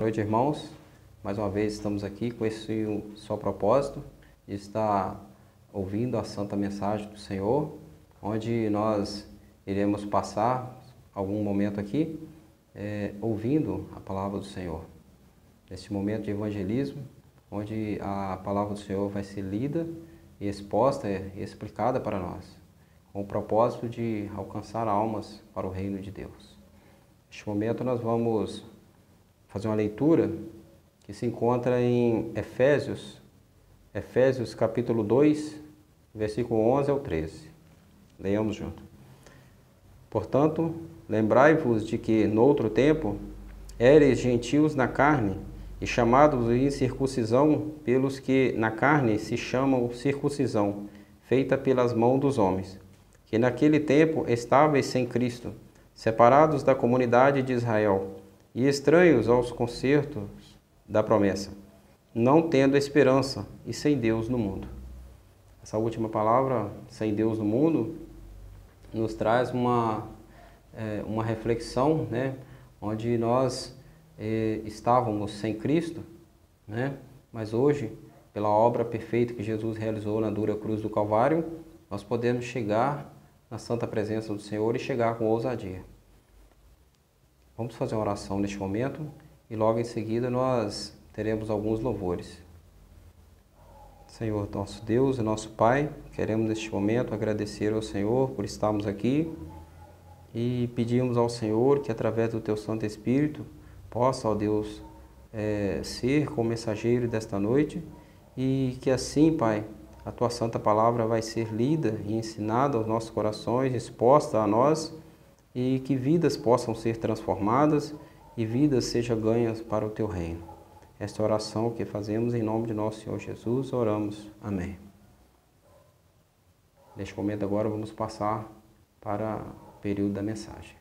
noite, irmãos. Mais uma vez estamos aqui com esse só propósito de estar ouvindo a santa mensagem do Senhor, onde nós iremos passar algum momento aqui ouvindo a palavra do Senhor. Neste momento de evangelismo, onde a palavra do Senhor vai ser lida e exposta e explicada para nós, com o propósito de alcançar almas para o reino de Deus. Neste momento nós vamos fazer uma leitura que se encontra em Efésios capítulo 2, versículo 11 ao 13. Leiamos junto. Portanto, lembrai-vos de que, noutro tempo, éreis gentios na carne, e chamados de incircuncisão pelos que na carne se chamam circuncisão, feita pelas mãos dos homens, que naquele tempo estáveis sem Cristo, separados da comunidade de Israel, e estranhos aos concertos da promessa, não tendo esperança e sem Deus no mundo. Essa última palavra, sem Deus no mundo, nos traz uma reflexão, né? Onde nós estávamos sem Cristo, né? Mas hoje, pela obra perfeita que Jesus realizou na dura cruz do Calvário, nós podemos chegar na santa presença do Senhor e chegar com ousadia. Vamos fazer uma oração neste momento e logo em seguida nós teremos alguns louvores. Senhor, nosso Deus e nosso Pai, queremos neste momento agradecer ao Senhor por estarmos aqui e pedimos ao Senhor que através do Teu Santo Espírito possa, ó Deus, ser como mensageiro desta noite e que assim, Pai, a Tua Santa Palavra vai ser lida e ensinada aos nossos corações, exposta a nós, e que vidas possam ser transformadas e vidas sejam ganhas para o Teu reino. Esta oração que fazemos em nome de nosso Senhor Jesus, oramos. Amém. Neste momento agora vamos passar para o período da mensagem.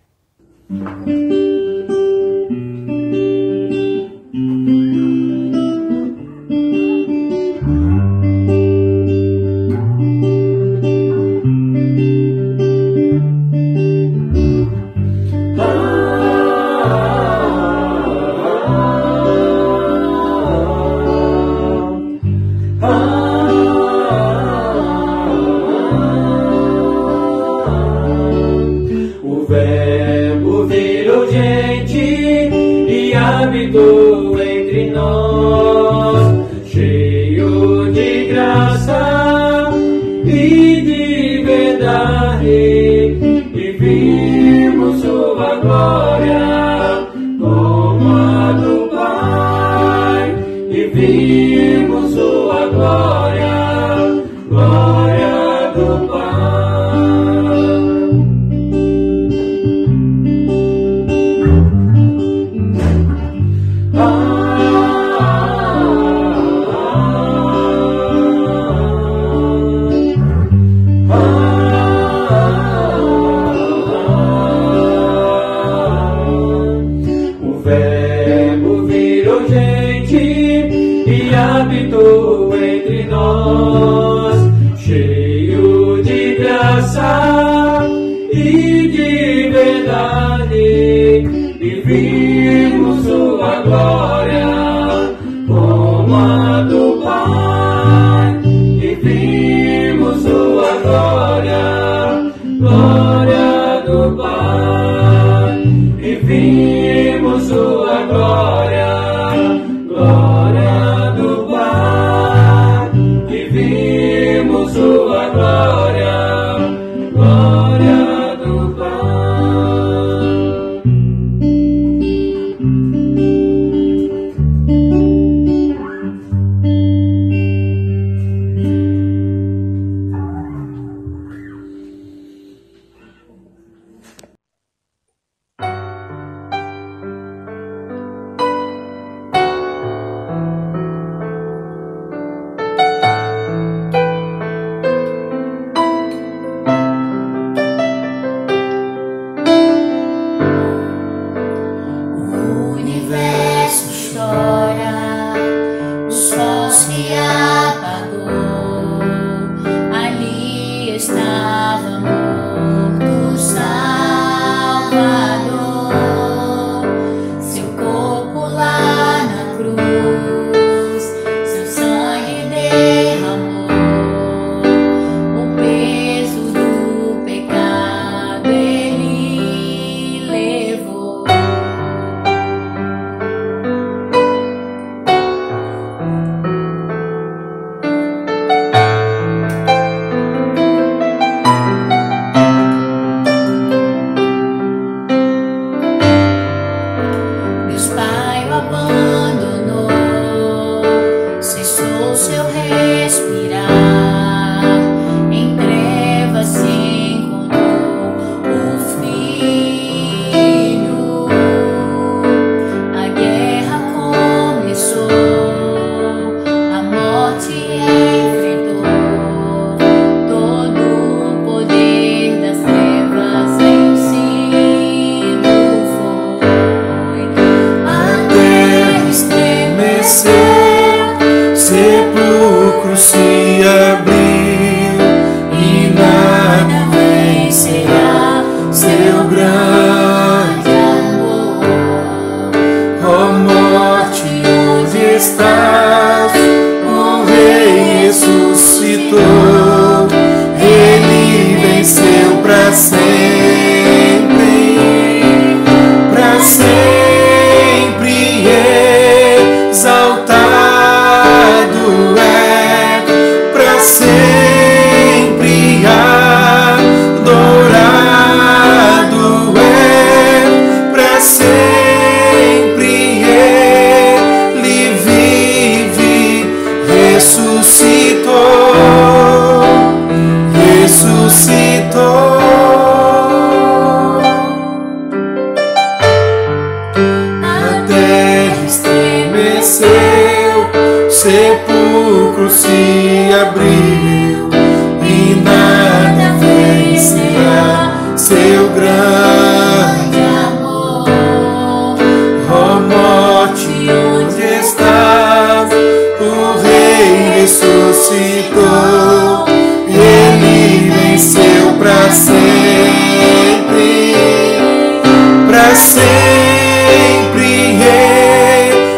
para sempre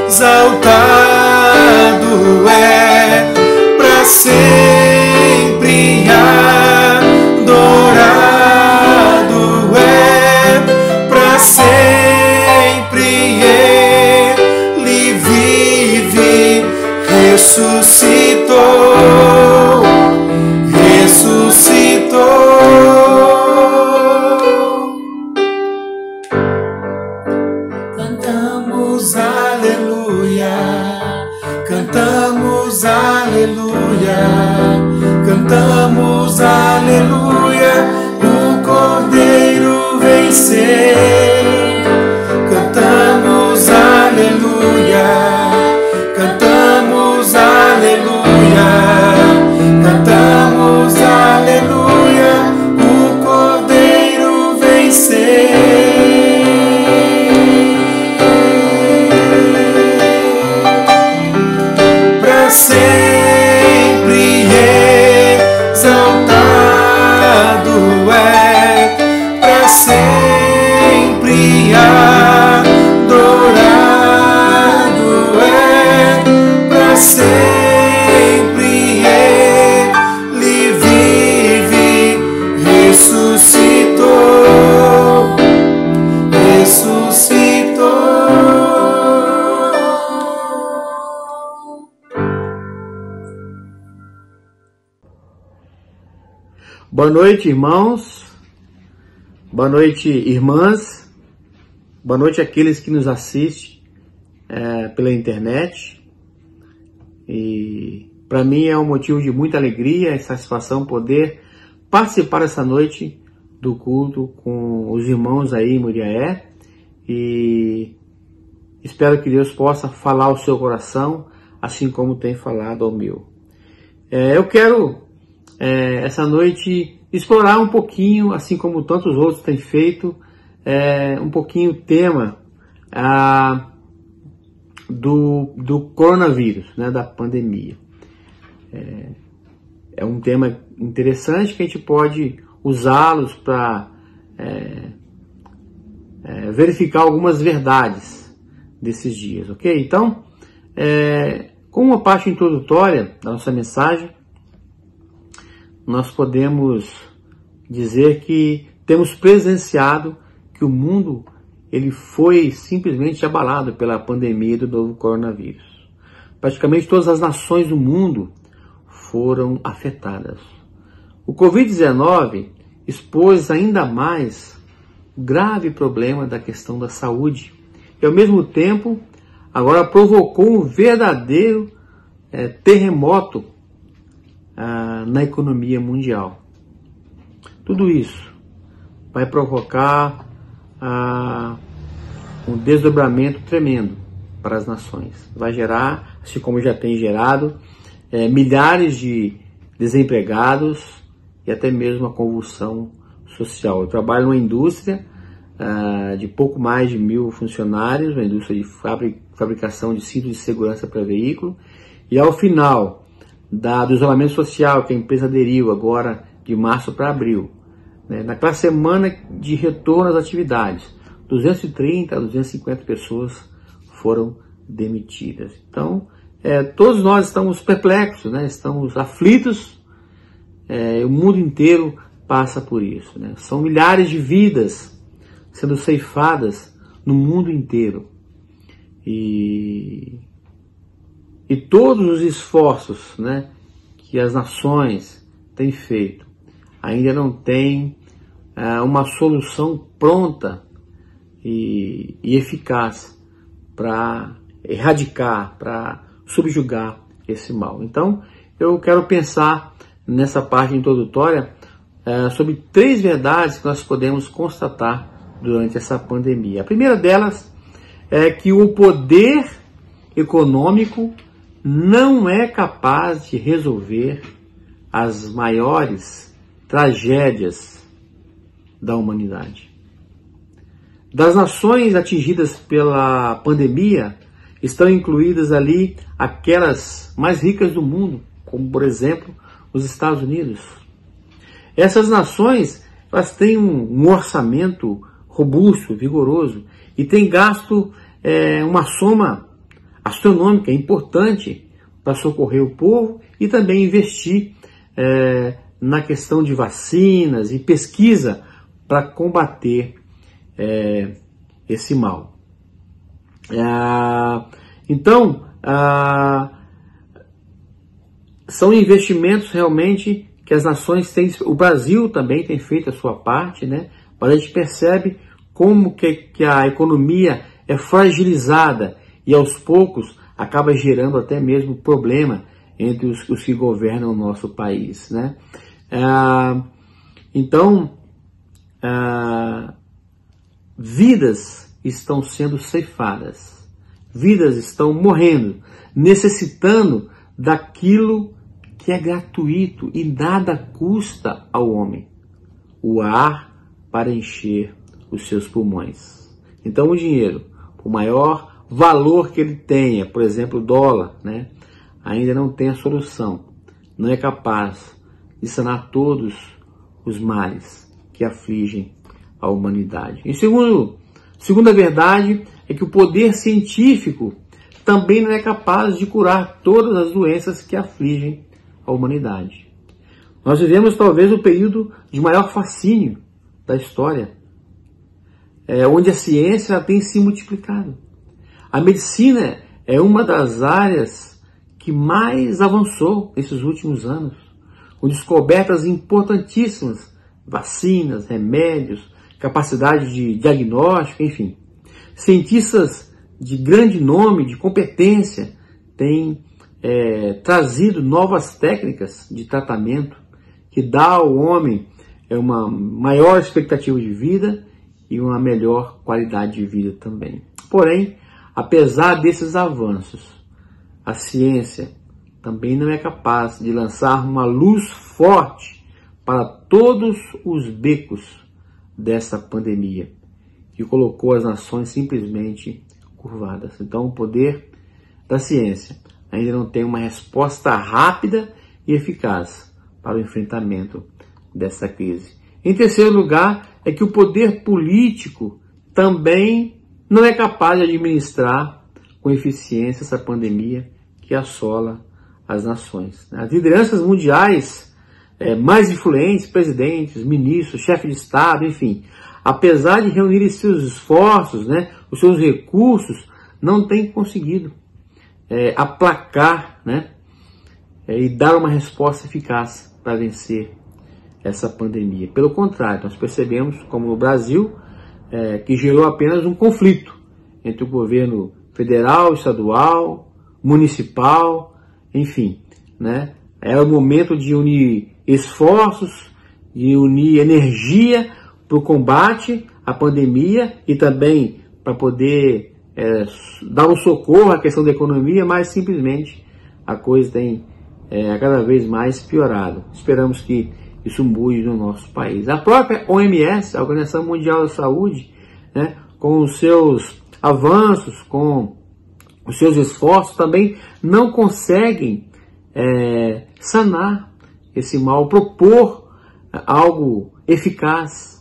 exaltado é, para sempre adorado é, para sempre ele vive, ressuscitou, ressuscitou. Cantamos aleluia, cantamos aleluia, cantamos aleluia, o Cordeiro venceu. Cantamos aleluia, cantamos aleluia, cantamos aleluia, o Cordeiro venceu. Para sempre exaltado é, para sempre adorado é, para sempre ele vive, ressuscitou, ressuscitou. Boa noite, irmãos. Boa noite, irmãs. Boa noite àqueles que nos assistem pela internet. E para mim é um motivo de muita alegria e satisfação poder participar essa noite do culto com os irmãos aí em Muriaé. E espero que Deus possa falar ao seu coração, assim como tem falado ao meu. Eu quero essa noite explorar um pouquinho, assim como tantos outros têm feito, um pouquinho o tema do coronavírus, né, da pandemia. É um tema interessante que a gente pode usá-los para verificar algumas verdades desses dias, ok? Então, com uma parte introdutória da nossa mensagem, nós podemos dizer que temos presenciado que o mundo ele foi simplesmente abalado pela pandemia do novo coronavírus. Praticamente todas as nações do mundo foram afetadas. O Covid-19 expôs ainda mais o grave problema da questão da saúde e, ao mesmo tempo, agora provocou um verdadeiro terremoto na economia mundial. Tudo isso vai provocar um desdobramento tremendo para as nações. Vai gerar, assim como já tem gerado, milhares de desempregados e até mesmo a convulsão social. Eu trabalho numa indústria de pouco mais de 1.000 funcionários, uma indústria de fabricação de cintos de segurança para veículo, e ao final do isolamento social que a empresa aderiu agora de março para abril, né, naquela semana de retorno às atividades, 230 a 250 pessoas foram demitidas. Então, todos nós estamos perplexos, né, estamos aflitos, o mundo inteiro passa por isso, né? São milhares de vidas sendo ceifadas no mundo inteiro. E todos os esforços, né, que as nações têm feito ainda não têm uma solução pronta e eficaz para erradicar, para subjugar esse mal. Então, eu quero pensar nessa parte introdutória sobre 3 verdades que nós podemos constatar durante essa pandemia. A primeira delas é que o poder econômico não é capaz de resolver as maiores tragédias da humanidade. Das nações atingidas pela pandemia, estão incluídas ali aquelas mais ricas do mundo, como, por exemplo, os Estados Unidos. Essas nações, elas têm um orçamento robusto, vigoroso, e tem gasto uma soma astronômica importante para socorrer o povo e também investir na questão de vacinas e pesquisa para combater esse mal. Então, são investimentos realmente que as nações têm, o Brasil também tem feito a sua parte, né? Mas a gente percebe como que a economia é fragilizada e aos poucos acaba gerando até mesmo problema entre os que governam o nosso país, né? Então, vidas estão sendo ceifadas, vidas estão morrendo, necessitando daquilo que é gratuito e nada custa ao homem: o ar para encher os seus pulmões. Então o dinheiro, o maior valor que ele tenha, por exemplo, o dólar, né, ainda não tem a solução, não é capaz de sanar todos os males que afligem a humanidade. E segunda verdade é que o poder científico também não é capaz de curar todas as doenças que afligem a humanidade. Nós vivemos talvez o período de maior fascínio da história, onde a ciência tem se multiplicado. A medicina é uma das áreas que mais avançou nesses últimos anos, com descobertas importantíssimas, vacinas, remédios, capacidade de diagnóstico, enfim. Cientistas de grande nome, de competência, têm trazido novas técnicas de tratamento que dá ao homem uma maior expectativa de vida e uma melhor qualidade de vida também. Porém, apesar desses avanços, a ciência também não é capaz de lançar uma luz forte para todos os becos dessa pandemia, que colocou as nações simplesmente curvadas. Então, o poder da ciência ainda não tem uma resposta rápida e eficaz para o enfrentamento dessa crise. Em terceiro lugar, é que o poder político também não é capaz de administrar com eficiência essa pandemia que assola as nações. As lideranças mundiais mais influentes, presidentes, ministros, chefes de Estado, enfim, apesar de reunirem seus esforços, né, os seus recursos, não têm conseguido aplacar, né, e dar uma resposta eficaz para vencer essa pandemia. Pelo contrário, nós percebemos, como no Brasil, que gerou apenas um conflito entre o governo federal, estadual, municipal, enfim, né? Era o momento de unir esforços, de unir energia para o combate à pandemia e também para poder dar um socorro à questão da economia, mas simplesmente a coisa tem cada vez mais piorado. Esperamos que isso mude no nosso país. A própria OMS, a Organização Mundial da Saúde, né, com os seus avanços, com os seus esforços, também não conseguem sanar esse mal, propor algo eficaz.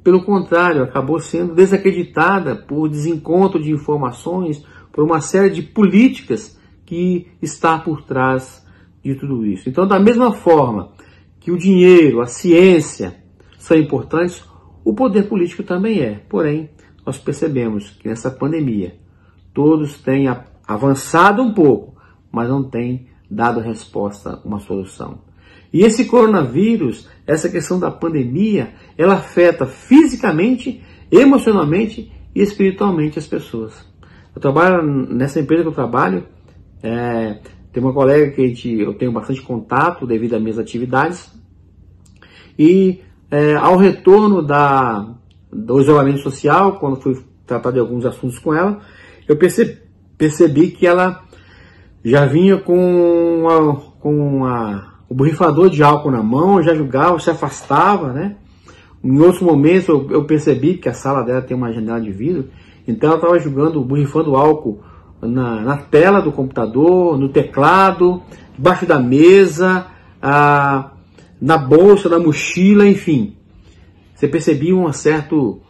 Pelo contrário, acabou sendo desacreditada por desencontro de informações, por uma série de políticas que está por trás de tudo isso. Então, da mesma forma que o dinheiro, a ciência são importantes, o poder político também é. Porém, nós percebemos que nessa pandemia todos têm avançado um pouco, mas não têm dado resposta, uma solução. E esse coronavírus, essa questão da pandemia, ela afeta fisicamente, emocionalmente e espiritualmente as pessoas. Eu trabalho nessa empresa que eu trabalho, tem uma colega que eu tenho bastante contato devido às minhas atividades, e ao retorno do isolamento social, quando fui tratar de alguns assuntos com ela, eu percebi que ela já vinha com o borrifador de álcool na mão, já julgava, se afastava, né? Em outros momentos eu percebi que a sala dela tem uma janela de vidro, então ela estava borrifando álcool na tela do computador, no teclado, debaixo da mesa, na bolsa, na mochila, enfim. Você percebia um certo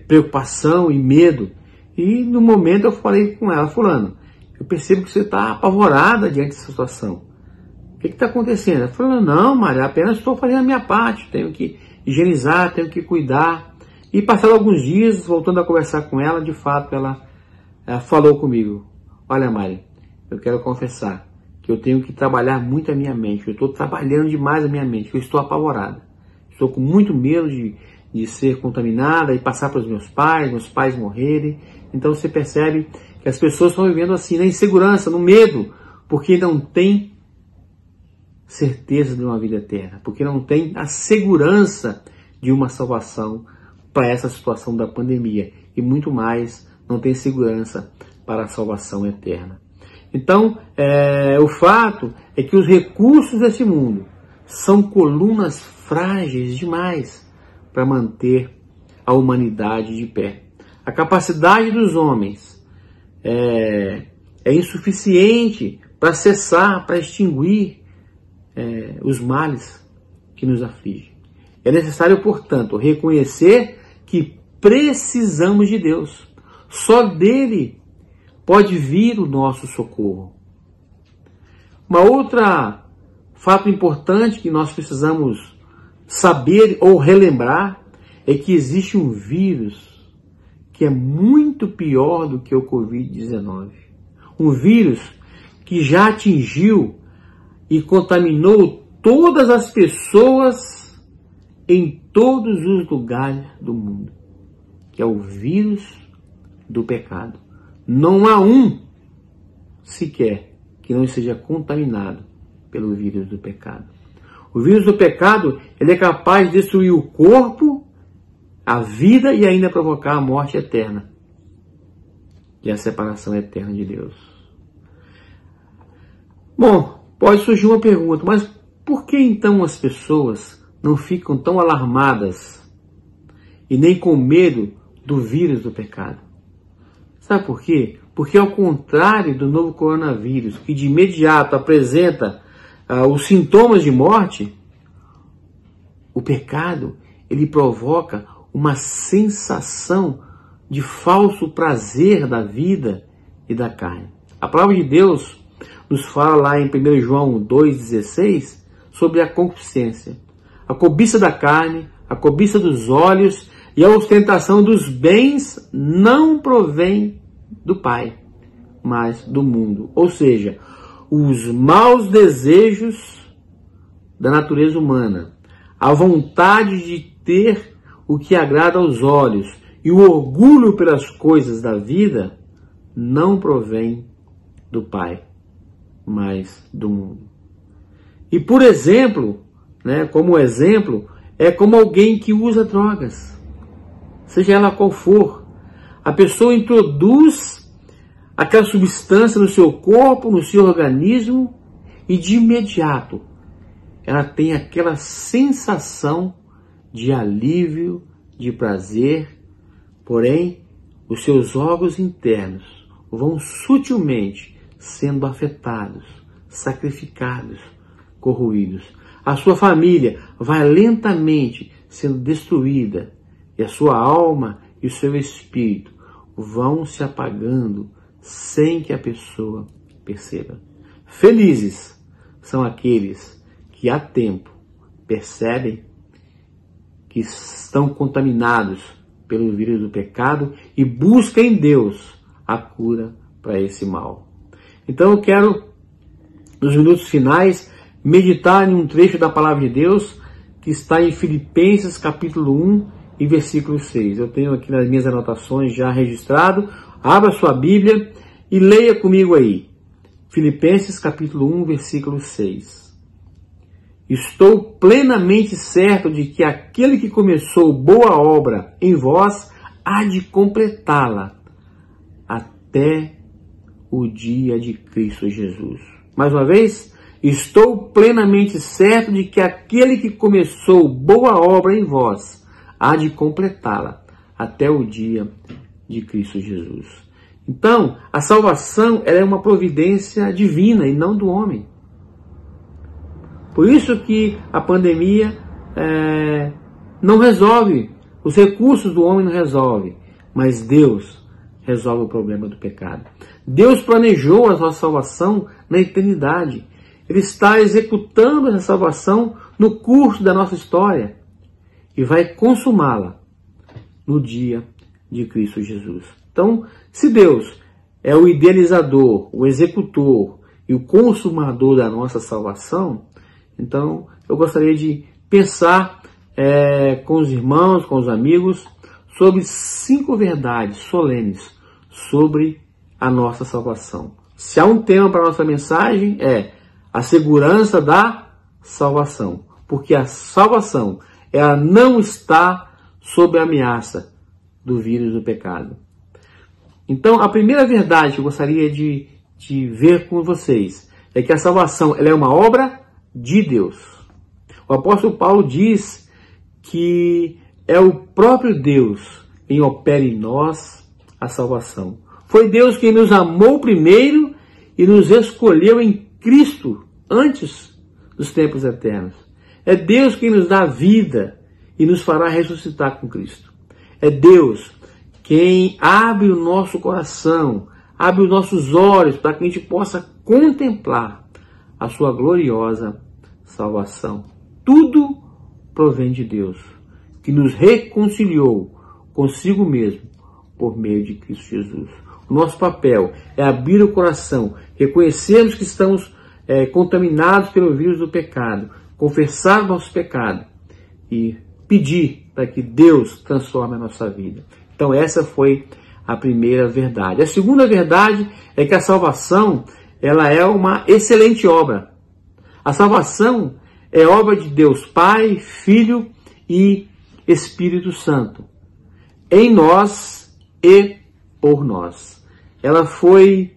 preocupação e medo. E no momento eu falei com ela, fulano, eu percebo que você está apavorada diante dessa situação. O que está acontecendo? Ela falou, não, Maria, apenas estou fazendo a minha parte, tenho que higienizar, tenho que cuidar. E passados alguns dias, voltando a conversar com ela, de fato ela falou comigo, olha, Maria, eu quero confessar que eu tenho que trabalhar muito a minha mente, eu estou trabalhando demais a minha mente, eu estou apavorada, estou com muito medo de ser contaminada e passar para os meus pais morrerem. Então você percebe que as pessoas estão vivendo assim, na insegurança, no medo, porque não tem certeza de uma vida eterna, porque não tem a segurança de uma salvação para essa situação da pandemia, e muito mais, não tem segurança para a salvação eterna. Então, o fato é que os recursos desse mundo são colunas frágeis demais para manter a humanidade de pé. A capacidade dos homens é insuficiente para cessar, para extinguir os males que nos afligem. É necessário, portanto, reconhecer que precisamos de Deus. Só dele pode vir o nosso socorro. Uma outra fato importante que nós precisamos saber ou relembrar é que existe um vírus que é muito pior do que o Covid-19. Um vírus que já atingiu e contaminou todas as pessoas em todos os lugares do mundo, que é o vírus do pecado. Não há um sequer que não seja contaminado pelo vírus do pecado. O vírus do pecado, ele é capaz de destruir o corpo, a vida e ainda provocar a morte eterna e a separação eterna de Deus. Bom, pode surgir uma pergunta, mas por que então as pessoas não ficam tão alarmadas e nem com medo do vírus do pecado? Sabe por quê? Porque ao contrário do novo coronavírus, que de imediato apresenta os sintomas de morte, o pecado, ele provoca uma sensação de falso prazer da vida e da carne. A palavra de Deus nos fala lá em 1 João 2,16 sobre a concupiscência, a cobiça da carne, a cobiça dos olhos e a ostentação dos bens não provém do Pai, mas do mundo. Ou seja, os maus desejos da natureza humana, a vontade de ter o que agrada aos olhos e o orgulho pelas coisas da vida não provém do Pai, mas do mundo. E por exemplo, como exemplo, é como alguém que usa drogas, seja ela qual for. A pessoa introduz aquela substância no seu corpo, no seu organismo, e de imediato ela tem aquela sensação de alívio, de prazer, porém os seus órgãos internos vão sutilmente sendo afetados, sacrificados, corroídos. A sua família vai lentamente sendo destruída e a sua alma e o seu espírito vão se apagando sem que a pessoa perceba. Felizes são aqueles que a tempo percebem que estão contaminados pelo vírus do pecado e buscam em Deus a cura para esse mal. Então eu quero, nos minutos finais, meditar em um trecho da palavra de Deus que está em Filipenses capítulo 1 e versículo 6. Eu tenho aqui nas minhas anotações já registrado. Abra sua Bíblia e leia comigo aí. Filipenses capítulo 1, versículo 6. Estou plenamente certo de que aquele que começou boa obra em vós há de completá-la até o dia de Cristo Jesus. Mais uma vez, estou plenamente certo de que aquele que começou boa obra em vós há de completá-la até o dia de Cristo Jesus. Então, a salvação ela é uma providência divina e não do homem. Por isso que a pandemia não resolve Os recursos do homem não resolvem, mas Deus resolve o problema do pecado. Deus planejou a nossa salvação na eternidade. Ele está executando essa salvação no curso da nossa história e vai consumá-la no dia de Cristo Jesus. Então, se Deus é o idealizador, o executor e o consumador da nossa salvação, então eu gostaria de pensar com os irmãos, com os amigos, sobre 5 verdades solenes sobre a nossa salvação. Se há um tema para a nossa mensagem, é a segurança da salvação. Porque a salvação, ela não está sob a ameaça do vírus do pecado. Então, a primeira verdade que eu gostaria de ver com vocês é que a salvação, ela é uma obra de Deus. O apóstolo Paulo diz que é o próprio Deus quem opera em nós a salvação. Foi Deus quem nos amou primeiro e nos escolheu em Cristo antes dos tempos eternos. É Deus quem nos dá vida e nos fará ressuscitar com Cristo. É Deus quem abre o nosso coração, abre os nossos olhos para que a gente possa contemplar a sua gloriosa salvação. Tudo provém de Deus, que nos reconciliou consigo mesmo por meio de Cristo Jesus. O nosso papel é abrir o coração, reconhecermos que estamos contaminados pelo vírus do pecado, confessar o nosso pecado e pedir para que Deus transforme a nossa vida. Então essa foi a primeira verdade. A segunda verdade é que a salvação, ela é uma excelente obra. A salvação é obra de Deus Pai, Filho e Espírito Santo, em nós e por nós. Ela foi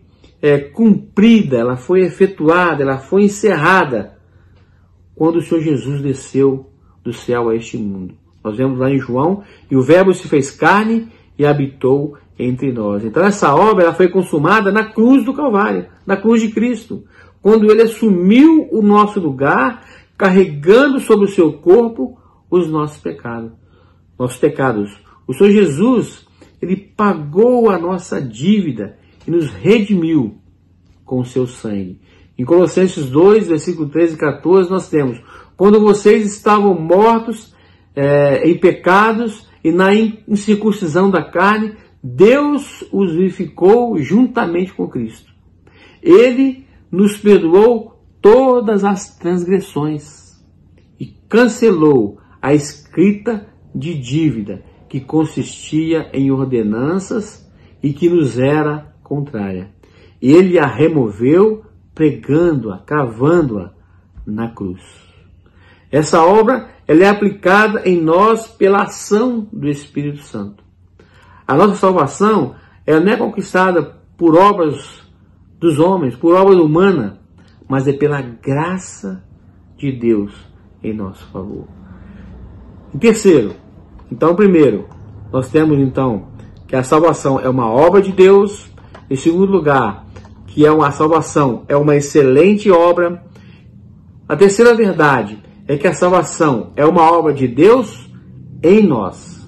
cumprida, ela foi efetuada, ela foi encerrada quando o Senhor Jesus desceu do céu a este mundo. Nós vemos lá em João, e o Verbo se fez carne e habitou entre nós. Então essa obra ela foi consumada na cruz do Calvário, na cruz de Cristo, quando ele assumiu o nosso lugar, carregando sobre o seu corpo os nossos pecados. O Senhor Jesus, ele pagou a nossa dívida e nos redimiu com o seu sangue. Em Colossenses 2, versículo 13 e 14, nós temos: quando vocês estavam mortos em pecados e na incircuncisão da carne, Deus os vivificou juntamente com Cristo. Ele nos perdoou todas as transgressões e cancelou a escrita de dívida que consistia em ordenanças e que nos era contrária. Ele a removeu, pregando-a, cravando-a na cruz. Essa obra ela é aplicada em nós pela ação do Espírito Santo. A nossa salvação ela não é conquistada por obras dos homens, por obra humana, mas é pela graça de Deus em nosso favor. Em terceiro, primeiro, nós temos então que a salvação é uma obra de Deus. Em segundo lugar, que a salvação é uma excelente obra. A terceira verdade é que a salvação é uma obra de Deus em nós.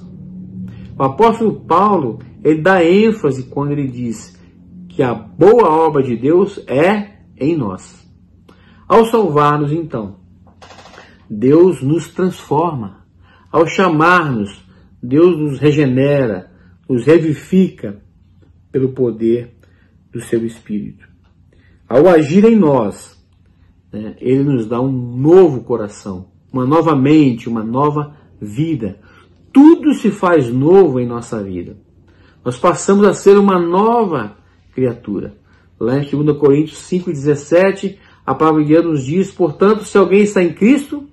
O apóstolo Paulo, ele dá ênfase quando ele diz que a boa obra de Deus é em nós. Ao salvar-nos, então, Deus nos transforma. Ao chamar-nos, Deus nos regenera, nos revivifica pelo poder do seu Espírito. Ao agir em nós, ele nos dá um novo coração, uma nova mente, uma nova vida. Tudo se faz novo em nossa vida. Nós passamos a ser uma nova criatura. Lá em 2 Coríntios 5,17, a palavra de Deus nos diz: portanto, se alguém está em Cristo,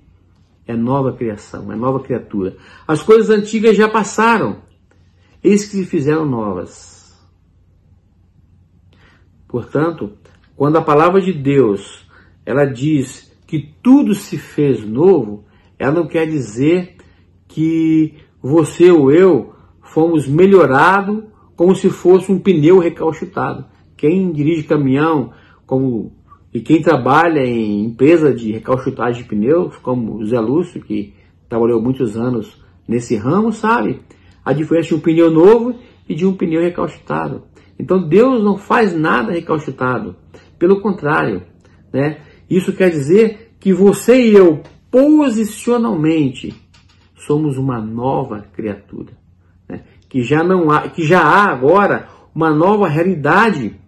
é nova criação, é nova criatura. As coisas antigas já passaram, eis que se fizeram novas. Portanto, quando a palavra de Deus ela diz que tudo se fez novo, ela não quer dizer que você ou eu fomos melhorados como se fosse um pneu recalchutado. Quem dirige caminhão e quem trabalha em empresa de recalchutagem de pneus, como o Zé Lúcio, que trabalhou muitos anos nesse ramo sabe a diferença de um pneu novo e de um pneu recalchutado. Então Deus não faz nada recalchutado. Pelo contrário, né? Isso quer dizer que você e eu, posicionalmente, somos uma nova criatura. Né? Que já há agora uma nova realidade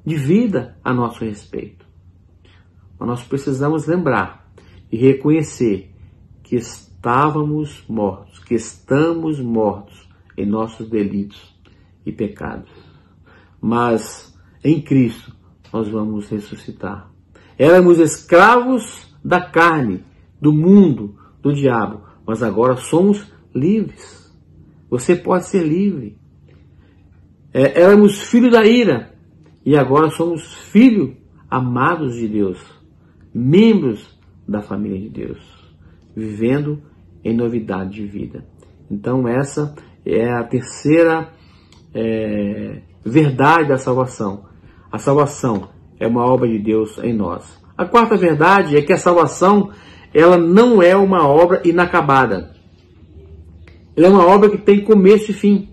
de vida a nosso respeito. Mas nós precisamos lembrar e reconhecer que estávamos mortos, que estamos mortos em nossos delitos e pecados. Mas em Cristo nós vamos ressuscitar. Éramos escravos da carne, do mundo, do diabo, mas agora somos livres. Você pode ser livre. Éramos filhos da ira e agora somos filhos amados de Deus, membros da família de Deus, vivendo em novidade de vida. Então essa é a terceira verdade da salvação. A salvação é uma obra de Deus em nós. A quarta verdade é que a salvação, ela não é uma obra inacabada. Ela é uma obra que tem começo e fim.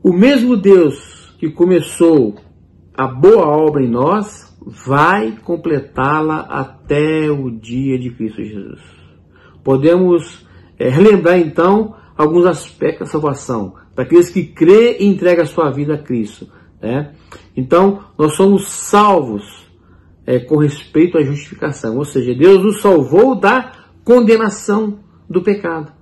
O mesmo Deus que começou a boa obra em nós vai completá-la até o dia de Cristo Jesus. Podemos relembrar então alguns aspectos da salvação, daqueles que crê e entrega a sua vida a Cristo. Né? Então, nós somos salvos com respeito à justificação, ou seja, Deus nos salvou da condenação do pecado.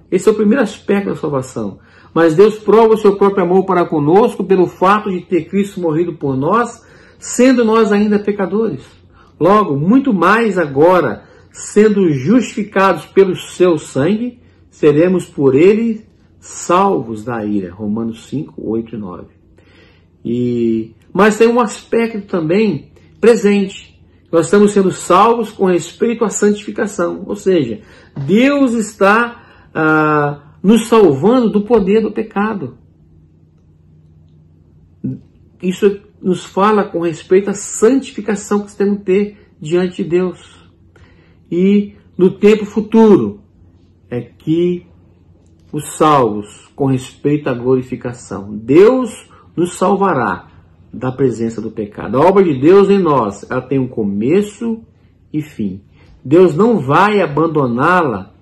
Esse é o primeiro aspecto da salvação. Mas Deus prova o seu próprio amor para conosco pelo fato de ter Cristo morrido por nós, sendo nós ainda pecadores. Logo, muito mais agora, sendo justificados pelo seu sangue, seremos por ele salvos da ira. Romanos 5, 8 e 9. Mas tem um aspecto também presente. Nós estamos sendo salvos com respeito à santificação. Ou seja, Deus está nos salvando do poder do pecado. Isso nos fala com respeito à santificação que temos que ter diante de Deus. E no tempo futuro é que os salvos com respeito à glorificação. Deus nos salvará da presença do pecado. A obra de Deus em nós, ela tem um começo e fim. Deus não vai abandoná-la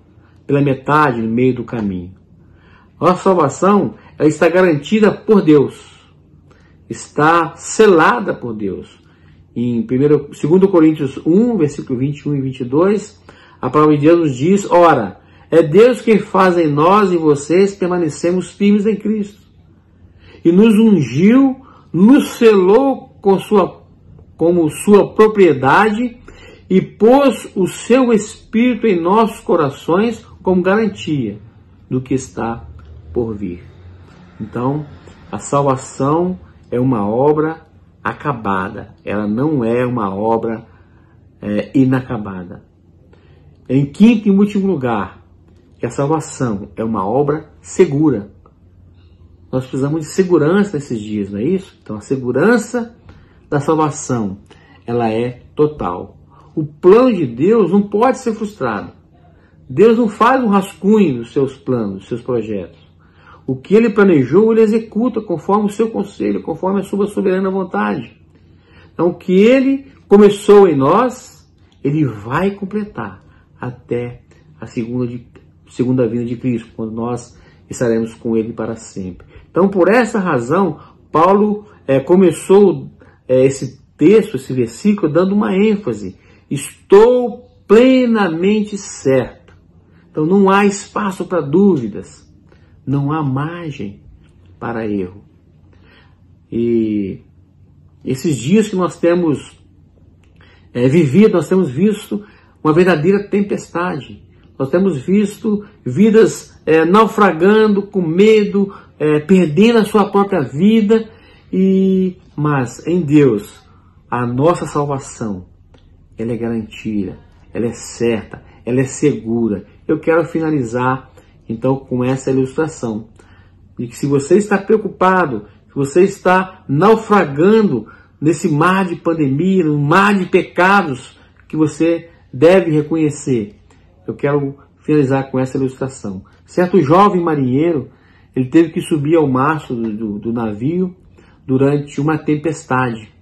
pela metade, no meio do caminho. Nossa salvação, ela está garantida por Deus. Está selada por Deus. Em 2 Coríntios 1, versículo 21 e 22, a palavra de Deus nos diz: ora, é Deus quem faz em nós e vocês permanecemos firmes em Cristo. E nos ungiu, nos selou como sua propriedade e pôs o seu Espírito em nossos corações como garantia do que está por vir. Então, a salvação é uma obra acabada. Ela não é uma obra inacabada. Em quinto e último lugar, que a salvação é uma obra segura. Nós precisamos de segurança nesses dias, não é isso? Então a segurança da salvação, ela é total. O plano de Deus não pode ser frustrado. Deus não faz um rascunho dos seus planos, dos seus projetos. O que ele planejou, ele executa conforme o seu conselho, conforme a sua soberana vontade. Então o que ele começou em nós, ele vai completar até a segunda vinda de Cristo, quando nós estaremos com ele para sempre. Então, por essa razão, Paulo começou esse texto, esse versículo, dando uma ênfase. Estou plenamente certo. Então, não há espaço para dúvidas. Não há margem para erro. E esses dias que nós temos vivido, nós temos visto uma verdadeira tempestade. Nós temos visto vidas naufragando, com medo, perdendo a sua própria vida. Mas em Deus, a nossa salvação, ela é garantida, ela é certa, ela é segura. Eu quero finalizar então com essa ilustração de que se você está preocupado, se você está naufragando nesse mar de pandemia, no mar de pecados que você deve reconhecer, eu quero finalizar com essa ilustração. Certo jovem marinheiro, ele teve que subir ao mastro do navio durante uma tempestade.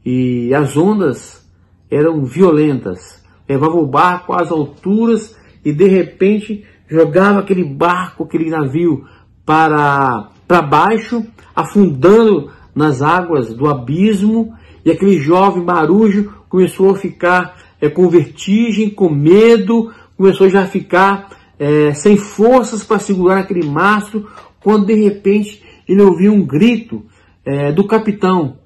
E as ondas eram violentas, levavam o barco às alturas e de repente jogava aquele barco, aquele navio para baixo, afundando nas águas do abismo, e aquele jovem marujo começou a ficar com vertigem, com medo, começou já a ficar sem forças para segurar aquele mastro, quando de repente ele ouviu um grito do capitão.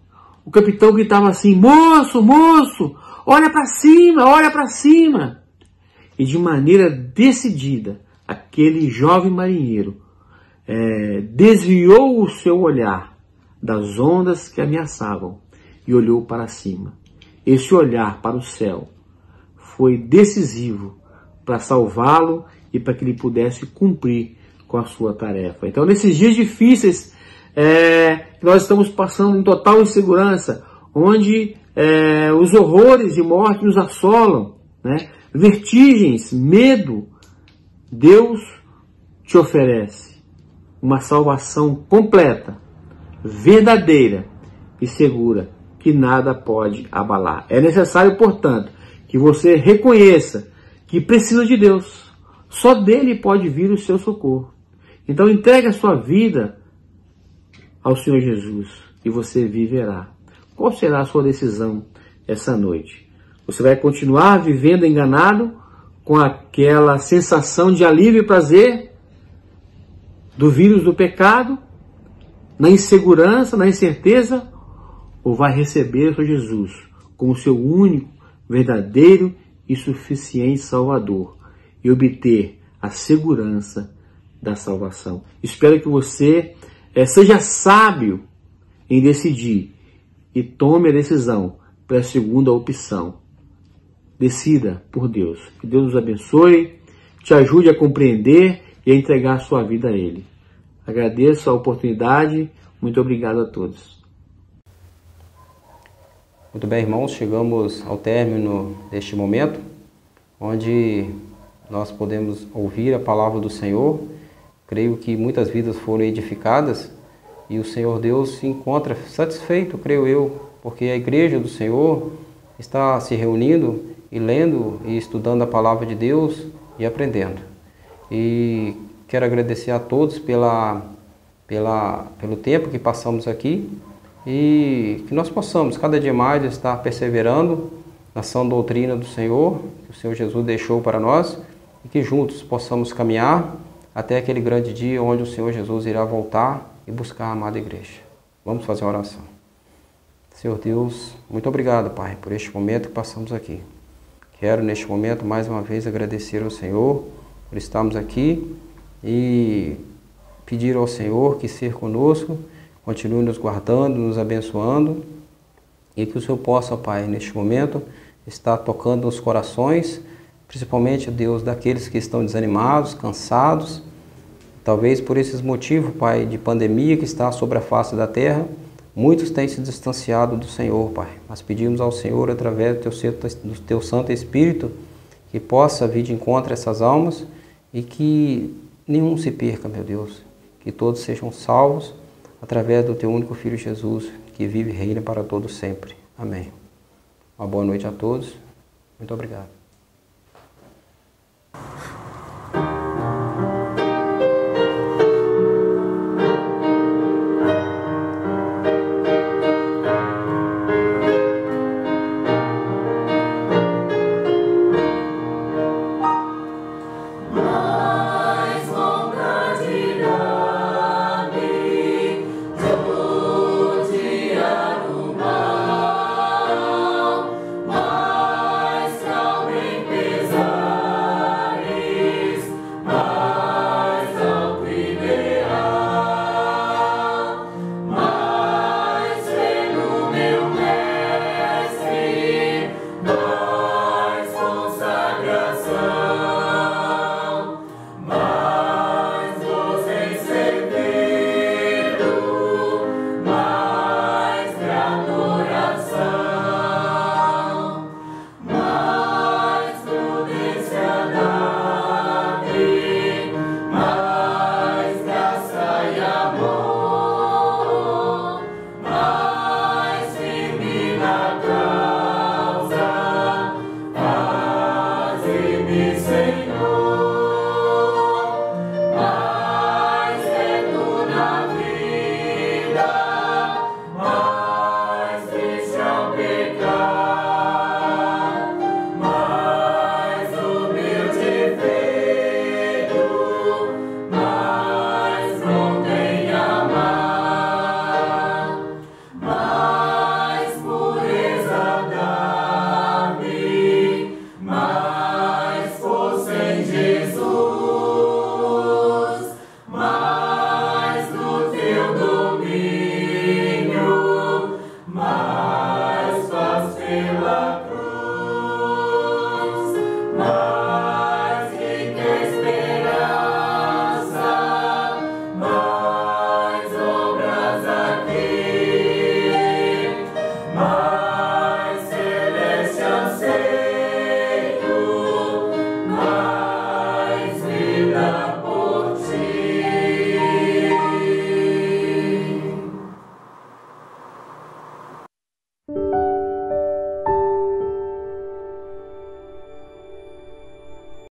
O capitão gritava assim: moço, moço, olha para cima, olha para cima. E de maneira decidida, aquele jovem marinheiro desviou o seu olhar das ondas que ameaçavam e olhou para cima. Esse olhar para o céu foi decisivo para salvá-lo e para que ele pudesse cumprir com a sua tarefa. Então, nesses dias difíceis, nós estamos passando em total insegurança, onde os horrores de morte nos assolam, né? Vertigens, medo, Deus te oferece uma salvação completa, verdadeira e segura, que nada pode abalar. É necessário, portanto, que você reconheça que precisa de Deus. Só dele pode vir o seu socorro. Então entregue a sua vida ao Senhor Jesus e você viverá. Qual será a sua decisão essa noite? Você vai continuar vivendo enganado com aquela sensação de alívio e prazer do vírus do pecado, na insegurança, na incerteza, ou vai receber o Senhor Jesus como seu único, verdadeiro e suficiente Salvador e obter a segurança da salvação? Espero que você seja sábio em decidir e tome a decisão pela segunda opção. Decida por Deus. Que Deus nos abençoe, te ajude a compreender e a entregar a sua vida a Ele. Agradeço a oportunidade. Muito obrigado a todos. Muito bem, irmãos, chegamos ao término deste momento, onde nós podemos ouvir a palavra do Senhor. Creio que muitas vidas foram edificadas e o Senhor Deus se encontra satisfeito, creio eu, porque a igreja do Senhor está se reunindo e lendo e estudando a palavra de Deus e aprendendo. E quero agradecer a todos pelo tempo que passamos aqui e que nós possamos cada dia mais estar perseverando na sã doutrina do Senhor, que o Senhor Jesus deixou para nós, e que juntos possamos caminhar até aquele grande dia onde o Senhor Jesus irá voltar e buscar a amada igreja. Vamos fazer uma oração. Senhor Deus, muito obrigado, Pai, por este momento que passamos aqui. Quero, neste momento, mais uma vez agradecer ao Senhor por estarmos aqui e pedir ao Senhor que seja conosco, continue nos guardando, nos abençoando e que o Senhor possa, Pai, neste momento, estar tocando nos corações, principalmente, Deus, daqueles que estão desanimados, cansados, talvez por esses motivos, Pai, de pandemia que está sobre a face da terra. Muitos têm se distanciado do Senhor, Pai, mas pedimos ao Senhor, através do Teu Santo Espírito, que possa vir de encontro a essas almas e que nenhum se perca, meu Deus, que todos sejam salvos através do Teu único Filho Jesus, que vive e reina para todos sempre. Amém. Uma boa noite a todos. Muito obrigado.